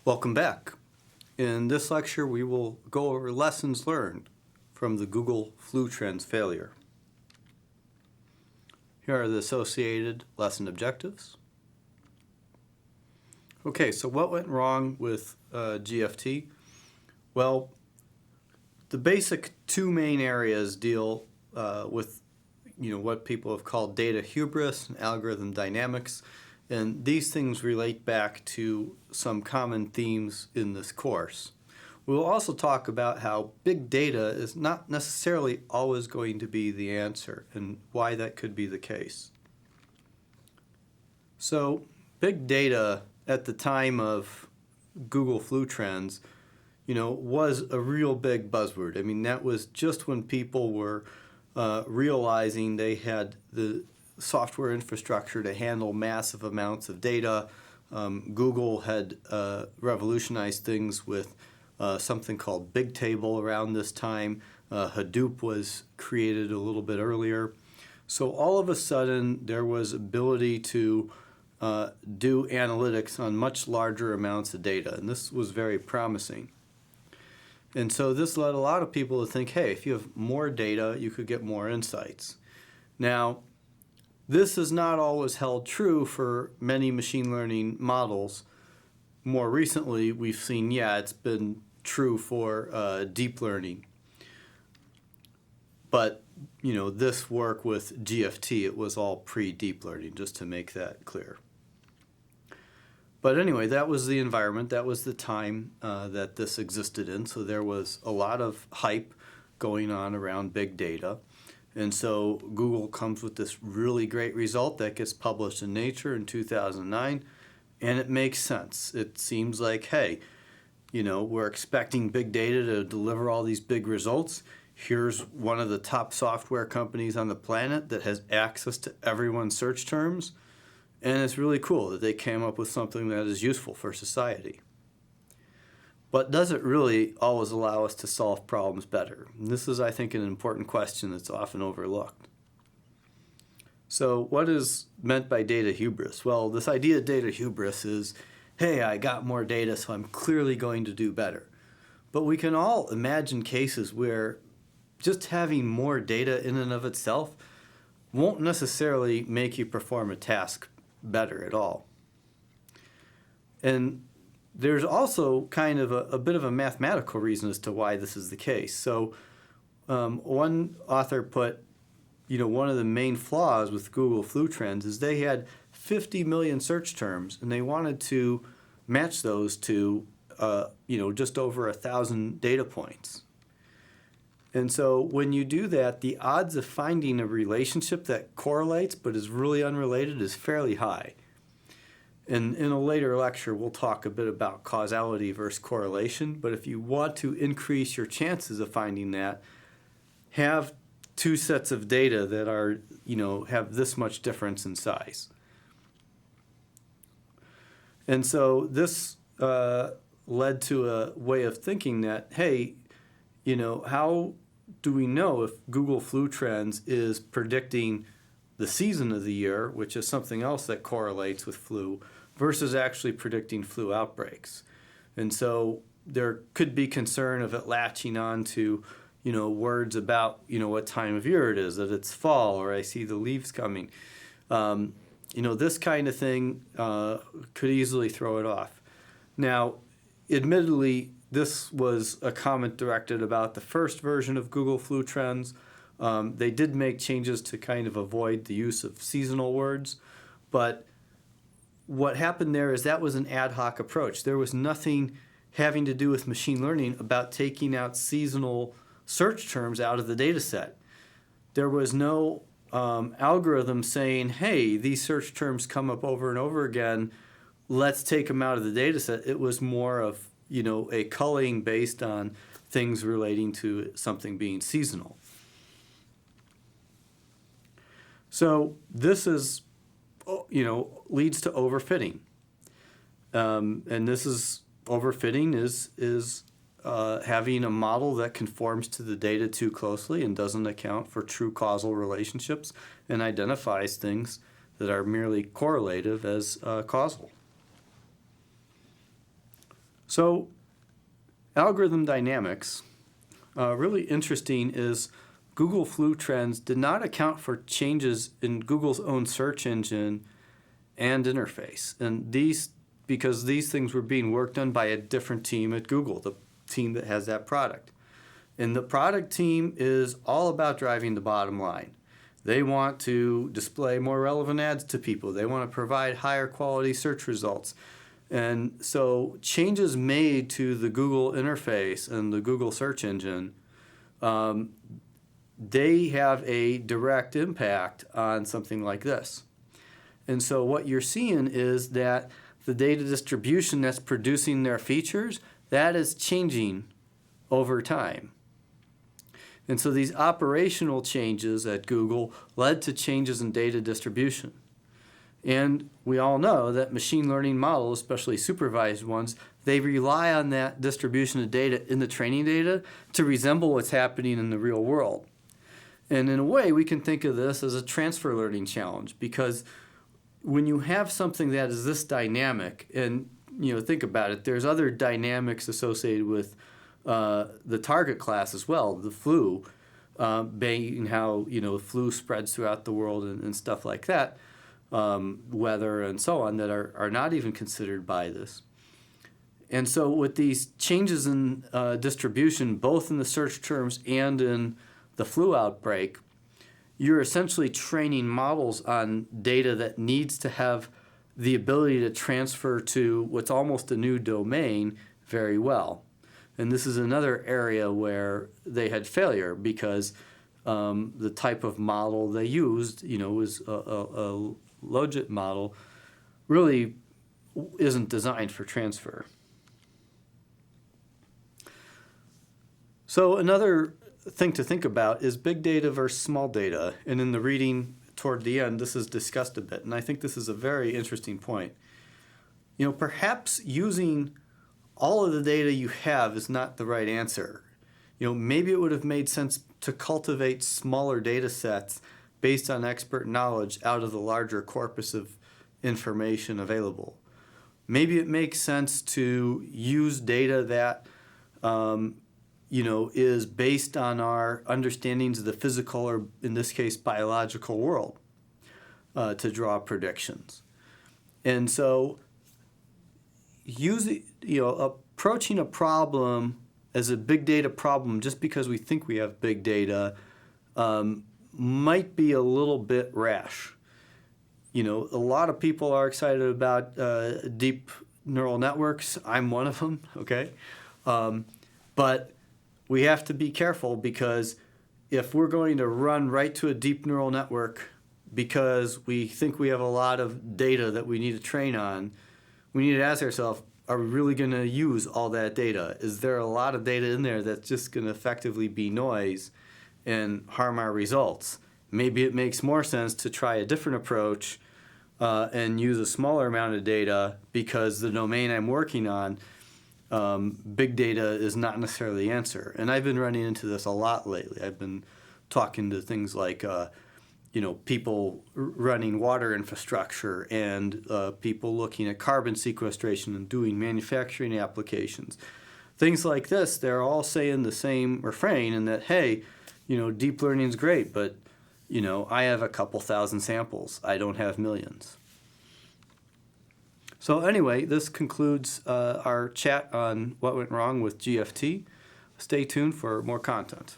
Welcome back. In this lecture, we will go over lessons learned from the Google Flu Trends failure. Here are the associated lesson objectives. Okay, so what went wrong with GFT? Well, the basic two main areas deal with what people have called data hubris and algorithm dynamics. And these things relate back to some common themes in this course. We will also talk about how big data is not necessarily always going to be the answer and why that could be the case. So, big data at the time of Google Flu Trends, was a real big buzzword. I mean, that was just when people were realizing they had the software infrastructure to handle massive amounts of data. Google had revolutionized things with something called Bigtable around this time. Hadoop was created a little bit earlier. So all of a sudden there was ability to do analytics on much larger amounts of data, and this was very promising. And so this led a lot of people to think, hey, if you have more data, you could get more insights. Now, this is not always held true for many machine learning models. More recently, we've seen, it's been true for deep learning. But, this work with GFT, it was all pre-deep learning, just to make that clear. But anyway, that was the environment, that was the time that this existed in. So there was a lot of hype going on around big data. And so Google comes with this really great result that gets published in Nature in 2009, and it makes sense. It seems like, hey, we're expecting big data to deliver all these big results. Here's one of the top software companies on the planet that has access to everyone's search terms, and it's really cool that they came up with something that is useful for society. But does it really always allow us to solve problems better? And this is, I think, an important question that's often overlooked. So what is meant by data hubris? Well, this idea of data hubris is, hey, I got more data, so I'm clearly going to do better. But we can all imagine cases where just having more data in and of itself won't necessarily make you perform a task better at all. And there's also kind of a bit of a mathematical reason as to why this is the case. So one author put, one of the main flaws with Google Flu Trends is they had 50 million search terms, and they wanted to match those to, just over 1,000 data points. And so when you do that, the odds of finding a relationship that correlates but is really unrelated is fairly high. And in a later lecture, we'll talk a bit about causality versus correlation. But if you want to increase your chances of finding that, have two sets of data that are, have this much difference in size. And so this led to a way of thinking that, hey, how do we know if Google Flu Trends is predicting the season of the year, which is something else that correlates with flu, versus actually predicting flu outbreaks? And so there could be concern of it latching on to, words about, what time of year it is, that it's fall, or I see the leaves coming. This kind of thing could easily throw it off. Now, admittedly, this was a comment directed about the first version of Google Flu Trends. They did make changes to kind of avoid the use of seasonal words, but what happened there is that was an ad hoc approach. There was nothing having to do with machine learning about taking out seasonal search terms out of the data set. There was no algorithm saying, hey, these search terms come up over and over again, let's take them out of the data set. It was more of a culling based on things relating to something being seasonal. So this is, leads to overfitting. And this is, overfitting is having a model that conforms to the data too closely and doesn't account for true causal relationships and identifies things that are merely correlative as causal. So algorithm dynamics, really interesting is Google Flu trends did not account for changes in Google's own search engine and interface. And because these things were being worked on by a different team at Google, the team that has that product. And the product team is all about driving the bottom line. They want to display more relevant ads to people. They want to provide higher quality search results. And so changes made to the Google interface and the Google search engine, they have a direct impact on something like this. And so what you're seeing is that the data distribution that's producing their features, that is changing over time. And so these operational changes at Google led to changes in data distribution. And we all know that machine learning models, especially supervised ones, they rely on that distribution of data in the training data to resemble what's happening in the real world. And in a way, we can think of this as a transfer learning challenge, because when you have something that is this dynamic, and think about it, there's other dynamics associated with the target class as well, the flu, being how flu spreads throughout the world and stuff like that, weather and so on, that are not even considered by this. And so with these changes in distribution, both in the search terms and in the flu outbreak, you're essentially training models on data that needs to have the ability to transfer to what's almost a new domain very well. And this is another area where they had failure, because the type of model they used, was a logit model, really isn't designed for transfer. So another thing to think about is big data versus small data. And in the reading toward the end, this is discussed a bit. And I think this is a very interesting point. Perhaps using all of the data you have is not the right answer. Maybe it would have made sense to cultivate smaller data sets based on expert knowledge out of the larger corpus of information available. Maybe it makes sense to use data that is based on our understandings of the physical, or in this case, biological world, to draw predictions. And so approaching a problem as a big data problem just because we think we have big data might be a little bit rash. A lot of people are excited about deep neural networks. I'm one of them, okay? But we have to be careful, because if we're going to run right to a deep neural network because we think we have a lot of data that we need to train on, we need to ask ourselves, are we really going to use all that data? Is there a lot of data in there that's just going to effectively be noise and harm our results? Maybe it makes more sense to try a different approach and use a smaller amount of data, because the domain I'm working on, big data is not necessarily the answer. And I've been running into this a lot lately. I've been talking to things like people running water infrastructure, and people looking at carbon sequestration and doing manufacturing applications. Things like this, they're all saying the same refrain, in that, hey, deep learning is great, but I have a couple thousand samples. I don't have millions. So anyway, this concludes our chat on what went wrong with GFT. Stay tuned for more content.